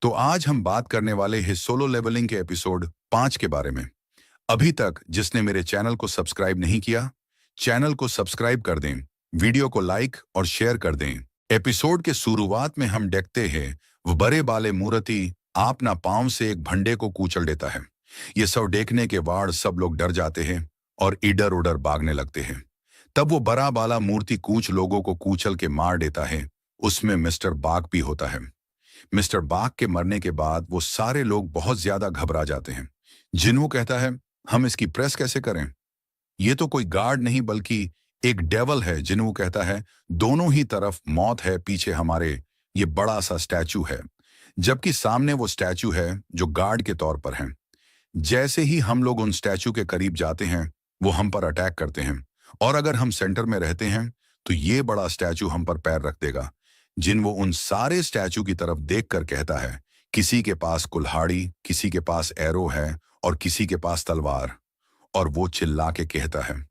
तो आज हम बात करने वाले हैं सोलो लेवलिंग के एपिसोड 5 के बारे में। अभी तक जिसने मेरे चैनल को सब्सक्राइब नहीं किया, चैनल को सब्सक्राइब कर दें, वीडियो को लाइक और शेयर कर दें। एपिसोड के शुरुआत में हम देखते हैं वो बड़े बाले मूर्ति अपना पांव से एक भंडे को कूचल देता है। ये सब देखने के बाद सब लोग डर जाते हैं और इधर उधर भागने लगते हैं। तब वो बड़ा बाला मूर्ति कुछ लोगों को कूचल के मार देता है। उसमें मिस्टर बाग भी होता है। मिस्टर बाग के मरने के बाद वो सारे लोग बहुत ज्यादा घबरा जाते हैं। जिन्हों कहता है, हम इसकी प्रेस कैसे करें? ये तो कोई गार्ड नहीं बल्कि एक डेवल है। जिन्हों कहता है, दोनों ही तरफ मौत है, पीछे हमारे ये बड़ा सा स्टैचू है, जबकि सामने वो स्टैचू है जो गार्ड के तौर पर है। जैसे ही हम लोग उन स्टैचू के करीब जाते हैं, वो हम पर अटैक करते हैं, और अगर हम सेंटर में रहते हैं तो ये बड़ा स्टैचू हम पर पैर रख देगा। वो उन सारे स्टैचू की तरफ देखकर कहता है, किसी के पास कुल्हाड़ी, किसी के पास एरो है और किसी के पास तलवार। और वो चिल्ला के कहता है,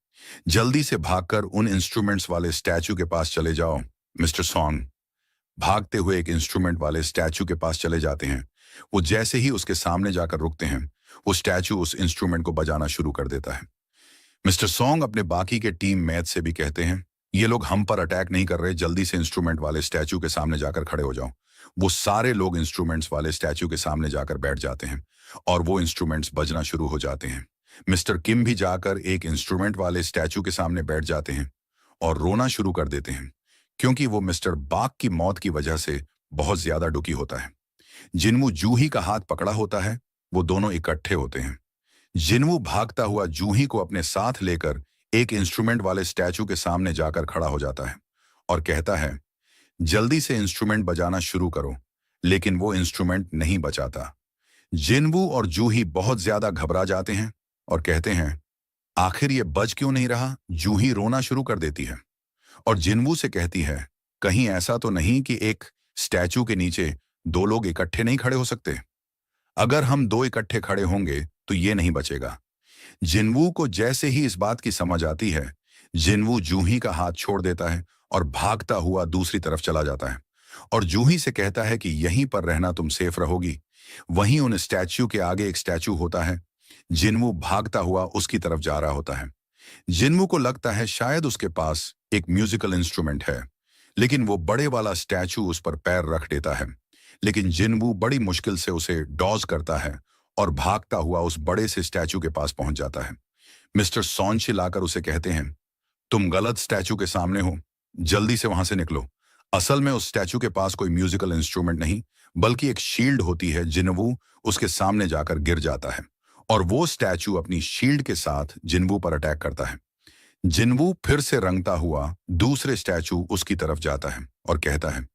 जल्दी से भागकर उन इंस्ट्रूमेंट्स वाले स्टैचू के पास चले जाओ। मिस्टर सॉन्ग भागते हुए एक इंस्ट्रूमेंट वाले स्टैचू के पास चले जाते हैं। वो जैसे ही उसके सामने जाकर रुकते हैं, वो स्टैचू उस इंस्ट्रूमेंट को बजाना शुरू कर देता है। मिस्टर सॉन्ग अपने बाकी के टीम मैच से भी कहते हैं, ये लोग हम पर अटैक नहीं कर रहे, जल्दी से इंस्ट्रूमेंट वाले स्टैचू के सामने जाकर खड़े हो जाओ। वो सारे लोग इंस्ट्रूमेंट्स वाले स्टैचू के सामने जाकर बैठ जाते हैं और वो इंस्ट्रूमेंट्स बजना शुरू हो जाते हैं। मिस्टर किम भी जाकर एक इंस्ट्रूमेंट वाले स्टैचू के सामने बैठ जाते हैं और रोना शुरू कर देते हैं, क्योंकि वो मिस्टर बाग की मौत की वजह से बहुत ज्यादा दुखी होता है। जिन्हों जूही का हाथ पकड़ा होता है, वो दोनों इकट्ठे होते हैं। जिन्हों भागता हुआ जूही को अपने साथ लेकर एक इंस्ट्रूमेंट वाले स्टैचू के सामने जाकर खड़ा हो जाता है और कहता है, जल्दी से इंस्ट्रूमेंट बजाना शुरू करो। लेकिन वो इंस्ट्रूमेंट नहीं बजाता। जिन्वू और जूही बहुत ज्यादा घबरा जाते हैं और कहते हैं, आखिर ये बज क्यों नहीं रहा? जूही रोना शुरू कर देती है और जिन्वू से कहती है, कहीं ऐसा तो नहीं कि एक स्टैचू के नीचे दो लोग इकट्ठे नहीं खड़े हो सकते? अगर हम दो इकट्ठे खड़े होंगे तो ये नहीं बचेगा। जिन्वू को जैसे ही इस बात की समझ आती है, जिन्वू जूही का हाथ छोड़ देता है और भागता हुआ दूसरी तरफ चला जाता है और जूही से कहता है कि यहीं पर रहना, तुम सेफ रहोगी। वहीं उन स्टैच्यू के आगे एक स्टैचू होता है। जिन्वू भागता हुआ उसकी तरफ जा रहा होता है। जिन्वू को लगता है शायद उसके पास एक म्यूजिकल इंस्ट्रूमेंट है, लेकिन वो बड़े वाला स्टैचू उस पर पैर रख देता है। लेकिन जिन्वू बड़ी मुश्किल से उसे डॉज करता है और भागता हुआ उस बड़े से स्टैचू के पास पहुंच जाता है। मिस्टर सॉन चिल्लाकर उसे कहते हैं, तुम गलत स्टैचू के सामने हो, जल्दी से वहां से निकलो। असल में उस स्टैचू के पास कोई म्यूजिकल इंस्ट्रूमेंट नहीं बल्कि एक शील्ड होती है। जिन्वू उसके सामने जाकर गिर जाता है और वो स्टैचू अपनी शील्ड के साथ जिन्वू पर अटैक करता है। जिन्वू फिर से रंगता हुआ दूसरे स्टैचू उसकी तरफ जाता है और कहता है,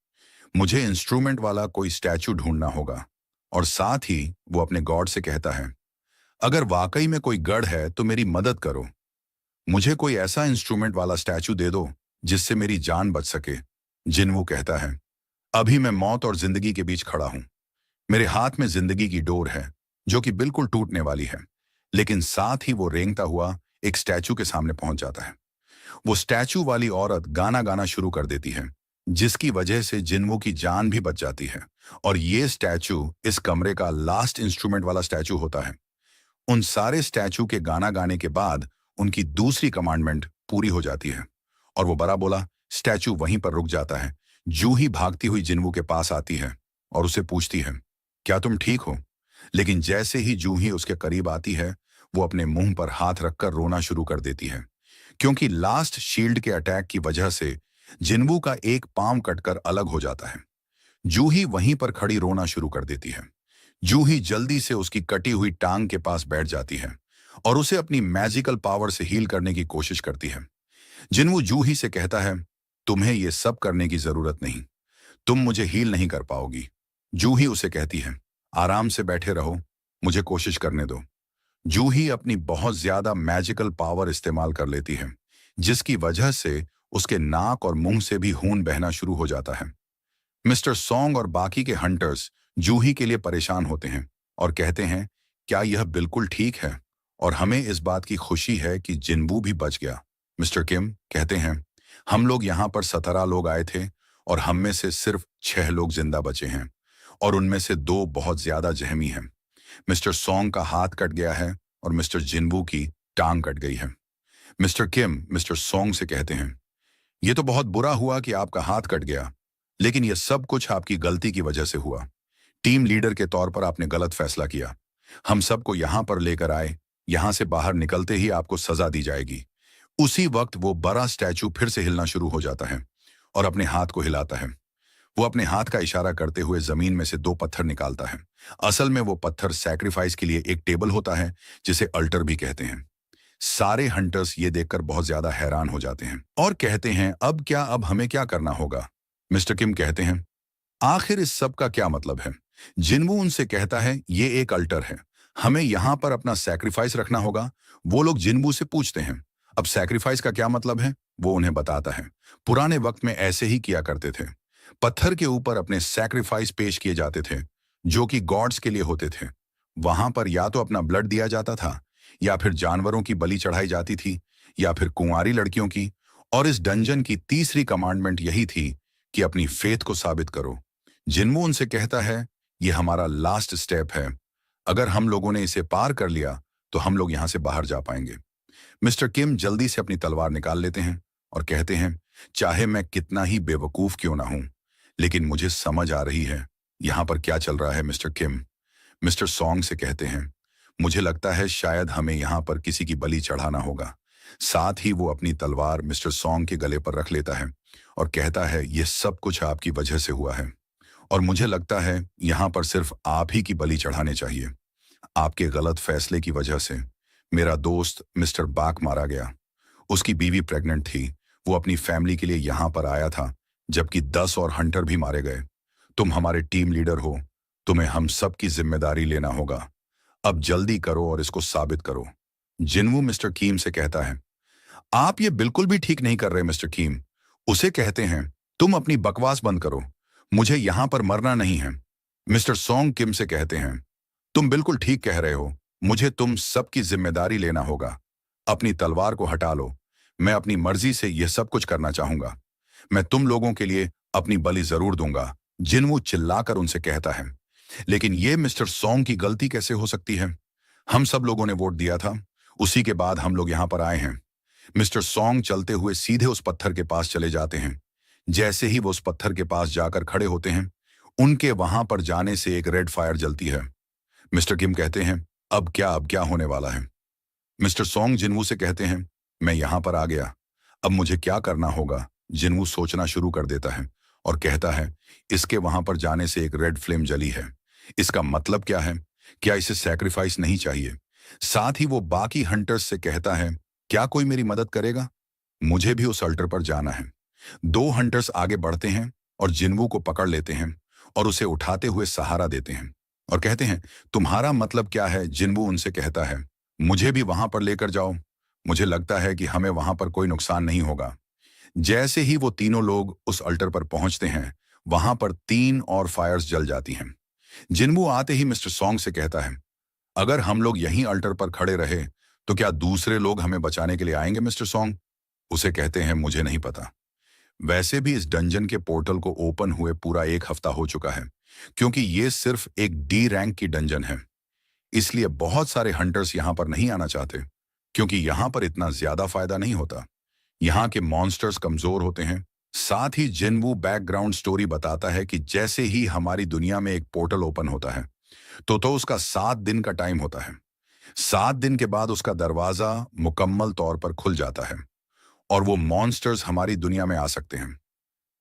मुझे इंस्ट्रूमेंट वाला कोई स्टैचू ढूंढना होगा। और साथ ही वो अपने गॉड से कहता है, अगर वाकई में कोई गढ़ है तो मेरी मदद करो। मुझे कोई ऐसा इंस्ट्रूमेंट वाला स्टैचू दे दो जिससे मेरी जान बच सके। जिन्वू कहता है, अभी मैं मौत और जिंदगी के बीच खड़ा हूं। मेरे हाथ में जिंदगी की डोर है जो कि बिल्कुल टूटने वाली है। लेकिन साथ ही वो रेंगता हुआ एक स्टैचू के सामने पहुंच जाता है। वो स्टैचू वाली औरत गाना गाना शुरू कर देती है, जिसकी वजह से जिन्वू की जान भी बच जाती है। और ये स्टैचू इस कमरे का लास्ट इंस्ट्रूमेंट वाला स्टैचू होता है। उन सारे स्टैचू के गाना गाने के बाद उनकी दूसरी कमांडमेंट पूरी हो जाती है और वो बड़ा बोला स्टैचू वहीं पर रुक जाता है। जूही भागती हुई जिन्वू के पास आती है और उसे पूछती है, क्या तुम ठीक हो? लेकिन जैसे ही जूही उसके करीब आती है, वो अपने मुंह पर हाथ रखकर रोना शुरू कर देती है, क्योंकि लास्ट शील्ड के अटैक की वजह से जिन्वू का एक पांव कटकर अलग हो जाता है। जूही वहीं पर खड़ी रोना शुरू कर देती है। जूही जल्दी से उसकी कटी हुई टांग के पास बैठ जाती है और उसे अपनी मैजिकल पावर से हील करने की कोशिश करती है। जिन्वू जूही से कहता है, तुम्हें यह सब करने की जरूरत नहीं, तुम मुझे हील नहीं कर पाओगी। जूही उसे कहती है, आराम से बैठे रहो, मुझे कोशिश करने दो। जूही अपनी बहुत ज्यादा मैजिकल पावर इस्तेमाल कर लेती है, जिसकी वजह से उसके नाक और मुंह से भी खून बहना शुरू हो जाता है। मिस्टर सॉन्ग और बाकी के हंटर्स जूही के लिए परेशान होते हैं और कहते हैं, क्या यह बिल्कुल ठीक है? और हमें इस बात की खुशी है कि जिन्वू भी बच गया। मिस्टर किम कहते हैं, हम लोग यहाँ पर 17 लोग आए थे और हम में से सिर्फ 6 लोग जिंदा बचे हैं और उनमें से दो बहुत ज्यादा जहमी हैं। मिस्टर सॉन्ग का हाथ कट गया है और मिस्टर जिनवू की टांग कट गई है। मिस्टर किम मिस्टर सॉन्ग से कहते हैं, ये तो बहुत बुरा हुआ कि आपका हाथ कट गया, लेकिन यह सब कुछ आपकी गलती की वजह से हुआ। टीम लीडर के तौर पर आपने गलत फैसला किया। हम सबको यहां पर लेकर आए, यहां से बाहर निकलते ही आपको सजा दी जाएगी। उसी वक्त वो बड़ा स्टैचू फिर से हिलना शुरू हो जाता है और अपने हाथ को हिलाता है। वो अपने हाथ का इशारा करते हुए जमीन में से दो पत्थर निकालता है। असल में वो पत्थर सैक्रिफाइस के लिए एक टेबल होता है, जिसे अल्टर भी कहते हैं। सारे हंटर्स ये देखकर बहुत ज्यादा हैरान हो जाते हैं और कहते हैं, अब हमें क्या करना होगा? मिस्टर किम कहते हैं, आखिर इस सब का क्या मतलब है? जिनवू उनसे कहता है, ये एक अल्टर है, हमें यहां पर अपना सैक्रिफाइस रखना होगा। वो लोग जिनवू से पूछते हैं, अब सैक्रिफाइस का क्या मतलब है? वो उन्हें बताता है, पुराने वक्त में ऐसे ही किया करते थे। पत्थर के ऊपर अपने सैक्रिफाइस पेश किए जाते थे, जो कि गॉड्स के लिए होते थे। वहां पर या तो अपना ब्लड दिया जाता था, या फिर जानवरों की बलि चढ़ाई जाती थी, या फिर कुंवारी लड़कियों की। और इस डंजन की तीसरी कमांडमेंट यही थी कि अपनी फेथ को साबित करो। जिनवू उनसे कहता है, ये हमारा लास्ट स्टेप है, अगर हम लोगों ने इसे पार कर लिया तो हम लोग यहां से बाहर जा पाएंगे। मिस्टर किम जल्दी से अपनी तलवार निकाल लेते हैं और कहते हैं, चाहे मैं कितना ही बेवकूफ क्यों ना हूं, लेकिन मुझे समझ आ रही है यहां पर क्या चल रहा है। मिस्टर किम मिस्टर सॉन्ग से कहते हैं, मुझे लगता है शायद हमें यहां पर किसी की बलि चढ़ाना होगा। साथ ही वो अपनी तलवार मिस्टर सॉन्ग के गले पर रख लेता है और कहता है, यह सब कुछ आपकी वजह से हुआ है और मुझे लगता है यहां पर सिर्फ आप ही की बलि चढ़ाने चाहिए। आपके गलत फैसले की वजह से मेरा दोस्त मिस्टर बाक मारा गया। उसकी बीवी प्रेग्नेंट थी। वो अपनी फैमिली के लिए यहां पर आया था, जबकि 10 और हंटर भी मारे गए। तुम हमारे टीम लीडर हो, तुम्हें हम सब की जिम्मेदारी लेना होगा। अब जल्दी करो और इसको साबित करो। जिनवू मिस्टर कीम से कहता है, आप ये बिल्कुल भी ठीक नहीं कर रहे मिस्टर कीम। उसे कहते हैं, तुम अपनी बकवास बंद करो, मुझे यहां पर मरना नहीं है। मिस्टर सॉन्ग किम से कहते हैं, तुम बिल्कुल ठीक कह रहे हो, मुझे तुम सबकी जिम्मेदारी लेना होगा। अपनी तलवार को हटा लो, मैं अपनी मर्जी से यह सब कुछ करना चाहूंगा। मैं तुम लोगों के लिए अपनी बलि जरूर दूंगा। जिनवू चिल्लाकर उनसे कहता है, लेकिन यह मिस्टर सॉन्ग की गलती कैसे हो सकती है? हम सब लोगों ने वोट दिया था, उसी के बाद हम लोग यहां पर आए हैं। मिस्टर सॉन्ग चलते हुए सीधे उस पत्थर के पास चले जाते हैं। जैसे ही वो उस पत्थर के पास जाकर खड़े होते हैं, उनके वहां पर जाने से एक रेड फायर जलती है। मिस्टर किम कहते हैं, अब क्या होने वाला है? मिस्टर सॉन्ग जिनवू से कहते हैं, मैं यहां पर आ गया, अब मुझे क्या करना होगा? जिनवू सोचना शुरू कर देता है और कहता है, इसके वहां पर जाने से एक रेड फ्लेम जली है। इसका मतलब क्या है? क्या इसे सैक्रिफाइस नहीं चाहिए? साथ ही वो बाकी हंटर्स से कहता है, क्या कोई मेरी मदद करेगा? मुझे भी उस अल्टर पर जाना है। दो हंटर्स आगे बढ़ते हैं और जिनवू को पकड़ लेते हैं और उसे उठाते हुए सहारा देते हैं और कहते हैं, तुम्हारा मतलब क्या है? जिनवू उनसे कहता है, मुझे भी वहां पर लेकर जाओ, मुझे लगता है कि हमें वहां पर कोई नुकसान नहीं होगा। जैसे ही वो तीनों लोग उस अल्टर पर पहुंचते हैं, वहां पर 3 और फायर्स जल जाती हैं। जिनवू आते ही मिस्टर सॉन्ग से कहता है, अगर हम लोग यहीं अल्टर पर खड़े रहे तो क्या दूसरे लोग हमें बचाने के लिए आएंगे? मिस्टर सॉन्ग उसे कहते हैं, मुझे नहीं पता। वैसे भी इस डंजन के पोर्टल को ओपन हुए पूरा 1 हफ्ता हो चुका है, क्योंकि ये सिर्फ एक डी रैंक की डंजन है। इसलिए बहुत सारे हंटर्स यहां पर नहीं आना चाहते, क्योंकि यहां पर इतना ज्यादा फायदा नहीं होता। यहाँ के मॉन्स्टर्स कमजोर होते हैं। साथ ही जिनवू बैकग्राउंड स्टोरी बताता है कि जैसे ही हमारी दुनिया में एक पोर्टल ओपन होता है तो उसका 7 दिन का टाइम होता है। 7 दिन के बाद उसका दरवाजा मुकम्मल तौर पर खुल जाता है और वो मॉन्स्टर्स हमारी दुनिया में आ सकते हैं।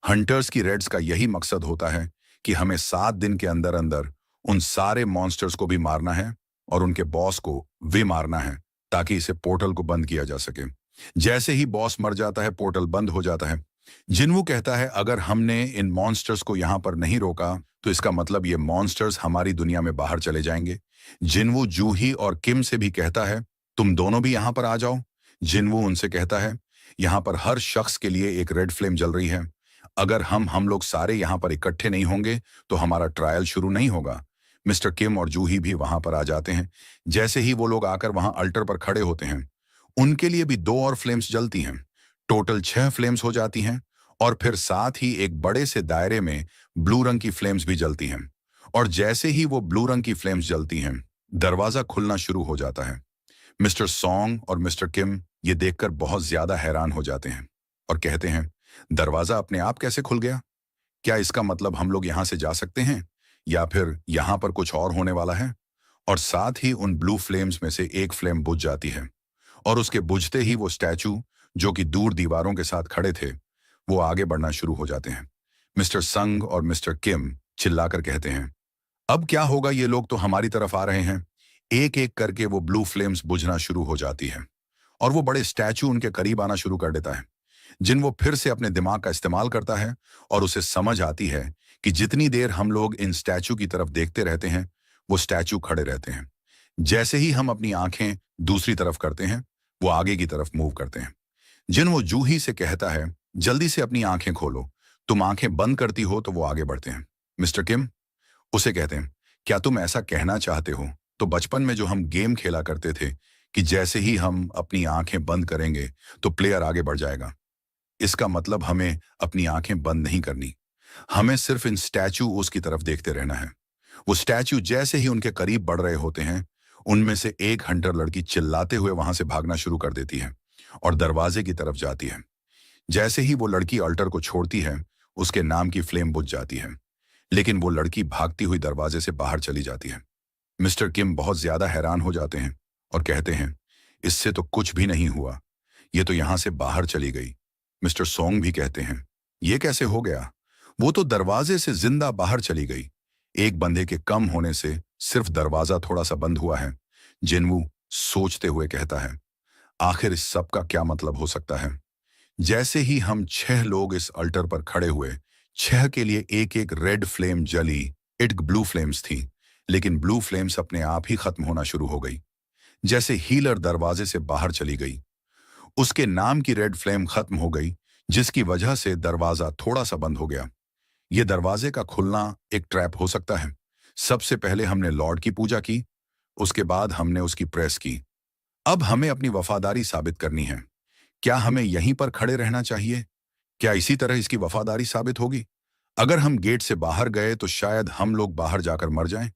हंटर्स की रेड्स का यही मकसद होता है कि हमें 7 दिन के अंदर अंदर उन सारे मॉन्स्टर्स को भी मारना है और उनके बॉस को भी मारना है, ताकि इसे पोर्टल को बंद किया जा सके। जैसे ही बॉस मर जाता है, पोर्टल बंद हो जाता है। जिनवू कहता है, अगर हमने इन मॉन्स्टर्स को यहां पर नहीं रोका तो इसका मतलब ये मॉन्स्टर्स हमारी दुनिया में बाहर चले जाएंगे। जिनवू जूही और किम से भी कहता है, तुम दोनों भी यहां पर आ जाओ। जिनवू उनसे कहता है, यहां पर हर शख्स के लिए एक रेड फ्लेम जल रही है। अगर हम लोग सारे यहां पर इकट्ठे नहीं होंगे तो हमारा ट्रायल शुरू नहीं होगा। मिस्टर किम और जूही भी वहां पर आ जाते हैं। जैसे ही वो लोग आकर वहां अल्टर पर खड़े होते हैं, उनके लिए भी 2 और फ्लेम्स जलती हैं। टोटल 6 फ्लेम्स हो जाती हैं और फिर साथ ही एक बड़े से दायरे में ब्लू रंग की फ्लेम्स भी जलती हैं और जैसे ही वो ब्लू रंग की फ्लेम्स जलती हैं, दरवाजा खुलना शुरू हो जाता है। मिस्टर सॉन्ग और मिस्टर किम ये देखकर बहुत ज्यादा हैरान हो जाते हैं और कहते हैं, दरवाजा अपने आप कैसे खुल गया? क्या इसका मतलब हम लोग यहां से जा सकते हैं या फिर यहां पर कुछ और होने वाला है? और साथ ही उन ब्लू फ्लेम्स में से एक फ्लेम बुझ जाती है और उसके बुझते ही वो स्टैचू जो कि दूर दीवारों के साथ खड़े थे, वो आगे बढ़ना शुरू हो जाते हैं। मिस्टर संग और मिस्टर किम चिल्लाकर कहते हैं, अब क्या होगा? ये लोग तो हमारी तरफ आ रहे हैं। एक एक करके वो ब्लू फ्लेम्स बुझना शुरू हो जाती है और वो बड़े स्टैचू उनके करीब आना शुरू कर देता है। जिन वो फिर से अपने दिमाग का इस्तेमाल करता है और उसे समझ आती है कि जितनी देर हम लोग इन स्टैचू की तरफ देखते रहते हैं, वो स्टैचू खड़े रहते हैं। जैसे ही हम अपनी आंखें दूसरी तरफ करते हैं, वो आगे की तरफ मूव करते हैं। जिन वो जूही से कहता है, जल्दी से अपनी आंखें खोलो। तुम आंखें बंद करती हो तो वो आगे बढ़ते हैं। मिस्टर किम उसे कहते हैं, क्या तुम ऐसा कहना चाहते हो तो बचपन में जो हम गेम खेला करते थे कि जैसे ही हम अपनी आंखें बंद करेंगे तो प्लेयर आगे बढ़ जाएगा? इसका मतलब हमें अपनी आंखें बंद नहीं करनी, हमें सिर्फ इन स्टैचू उसकी तरफ देखते रहना है। वो स्टैचू जैसे ही उनके करीब बढ़ रहे होते हैं, उनमें से एक हंटर लड़की चिल्लाते हुए वहां से भागना शुरू कर देती है और दरवाजे की तरफ जाती है। जैसे ही वो लड़की अल्टर को छोड़ती है, उसके नाम की फ्लेम बुझ जाती है, लेकिन वो लड़की भागती हुई दरवाजे से बाहर चली जाती है। मिस्टर किम बहुत ज्यादा हैरान हो जाते हैं और कहते हैं, इससे तो कुछ भी नहीं हुआ, ये तो यहां से बाहर चली गई। मिस्टर सोंग भी कहते हैं, ये कैसे हो गया? वो तो दरवाजे से जिंदा बाहर चली गई। एक बंदे के कम होने से सिर्फ दरवाजा थोड़ा सा बंद हुआ है। जिनवू सोचते हुए कहता है, आखिर इस सब का क्या मतलब हो सकता है? जैसे ही हम 6 लोग इस अल्टर पर खड़े हुए, 6 के लिए एक एक रेड फ्लेम जली। इट ब्लू फ्लेम्स थी, लेकिन ब्लू फ्लेम्स अपने आप ही खत्म होना शुरू हो गई। जैसे हीलर दरवाजे से बाहर चली गई, उसके नाम की रेड फ्लेम खत्म हो गई, जिसकी वजह से दरवाजा थोड़ा सा बंद हो गया। यह दरवाजे का खुलना एक ट्रैप हो सकता है। सबसे पहले हमने लॉर्ड की पूजा की, उसके बाद हमने उसकी प्रेस की। अब हमें अपनी वफादारी साबित करनी है। क्या हमें यहीं पर खड़े रहना चाहिए? क्या इसी तरह इसकी वफादारी साबित होगी? अगर हम गेट से बाहर गए तो शायद हम लोग बाहर जाकर मर जाएं।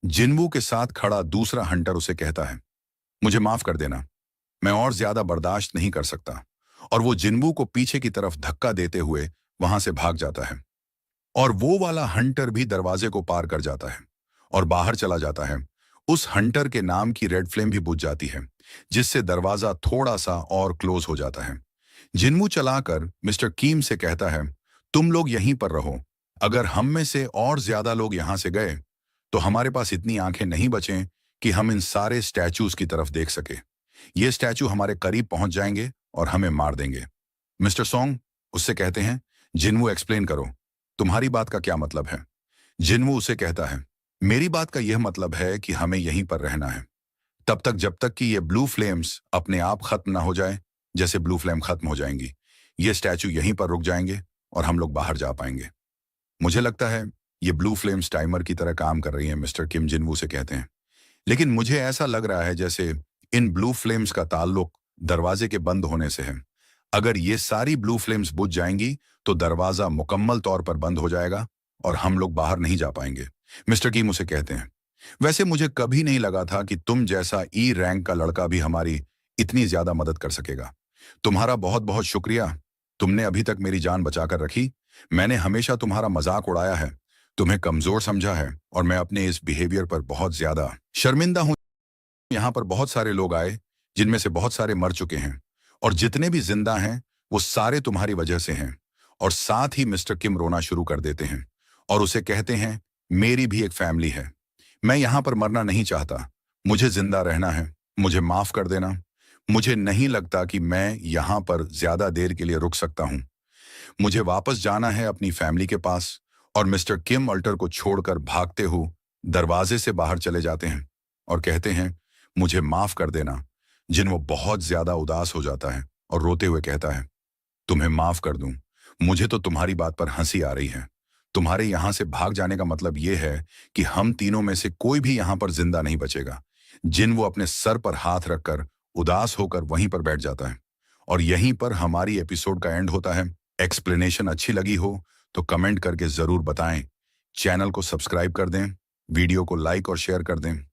जिनवू के साथ खड़ा दूसरा हंटर उसे कहता है, मुझे माफ कर देना, मैं और ज्यादा बर्दाश्त नहीं कर सकता। और वो जिनवू को पीछे की तरफ धक्का देते हुए वहां से भाग जाता है और वो वाला हंटर भी दरवाजे को पार कर जाता है और बाहर चला जाता है। उस हंटर के नाम की रेड फ्लेम भी बुझ जाती है, जिससे दरवाजा थोड़ा सा और क्लोज हो जाता है। जिनवू चलाकर मिस्टर कीम से कहता है, तुम लोग यहीं पर रहो। अगर हम में से और ज्यादा लोग यहां से गए तो हमारे पास इतनी आंखें नहीं बचें कि हम इन सारे स्टैचूज की तरफ देख सके। ये स्टैचू हमारे करीब पहुंच जाएंगे और हमें मार देंगे। मिस्टर सॉन्ग उससे कहते हैं, जिनवू एक्सप्लेन करो, तुम्हारी बात का क्या मतलब है? जिनवू उसे कहता है, मेरी बात का यह मतलब है कि हमें यहीं पर रहना है तब तक जब तक कि ये ब्लू फ्लेम्स अपने आप खत्म ना हो जाए। जैसे ब्लू फ्लेम खत्म हो जाएंगी, ये स्टैचू यहीं पर रुक जाएंगे और हम लोग बाहर जा पाएंगे। मुझे लगता है ये ब्लू फ्लेम्स टाइमर की तरह काम कर रही हैं, मिस्टर किम जिनवू से कहते हैं। लेकिन मुझे ऐसा लग रहा है जैसे इन ब्लू फ्लेम्स का ताल्लुक दरवाजे के बंद होने से है। अगर ये सारी ब्लू फ्लेम्स बुझ जाएंगी तो दरवाजा मुकम्मल तौर पर बंद हो जाएगा और हम लोग बाहर नहीं जा पाएंगे। मिस्टर किम उसे कहते हैं, वैसे मुझे कभी नहीं लगा था कि तुम जैसा ई रैंक का लड़का भी हमारी इतनी ज्यादा मदद कर सकेगा। तुम्हारा बहुत बहुत शुक्रिया। तुमने अभी तक मेरी जान बचाकर रखी। मैंने हमेशा तुम्हारा मजाक उड़ाया है, तुम्हें कमजोर समझा है और मैं अपने इस बिहेवियर पर बहुत ज्यादा शर्मिंदा हूं। यहाँ पर बहुत सारे लोग आए जिनमें से बहुत सारे मर चुके हैं और जितने भी जिंदा हैं वो सारे तुम्हारी वजह से हैं। और साथ ही मिस्टर किम रोना शुरू कर देते हैं और उसे कहते हैं, मेरी भी एक फैमिली है, मैं यहाँ पर मरना नहीं चाहता, मुझे जिंदा रहना है, मुझे माफ कर देना। मुझे नहीं लगता कि मैं यहाँ पर ज्यादा देर के लिए रुक सकता हूँ। मुझे वापस जाना है अपनी फैमिली के पास। और मिस्टर किम अल्टर को छोड़कर भागते हुए दरवाजे से बाहर चले जाते हैं और कहते हैं, मुझे माफ कर देना। जिन वो बहुत ज्यादा उदास हो जाता है और रोते हुए कहता है, तुम्हें माफ कर दूं, मुझे तो तुम्हारी बात पर हंसी आ रही है। तुम्हारे यहां से भाग जाने का मतलब यह है कि हम तीनों में से कोई भी यहां पर जिंदा नहीं बचेगा। जिन वो अपने सर पर हाथ रखकर उदास होकर वहीं पर बैठ जाता है और यहीं पर हमारी एपिसोड का एंड होता है। एक्सप्लेनेशन अच्छी लगी हो तो कमेंट करके जरूर बताएं चैनल को सब्सक्राइब कर दें, वीडियो को लाइक और शेयर कर दें।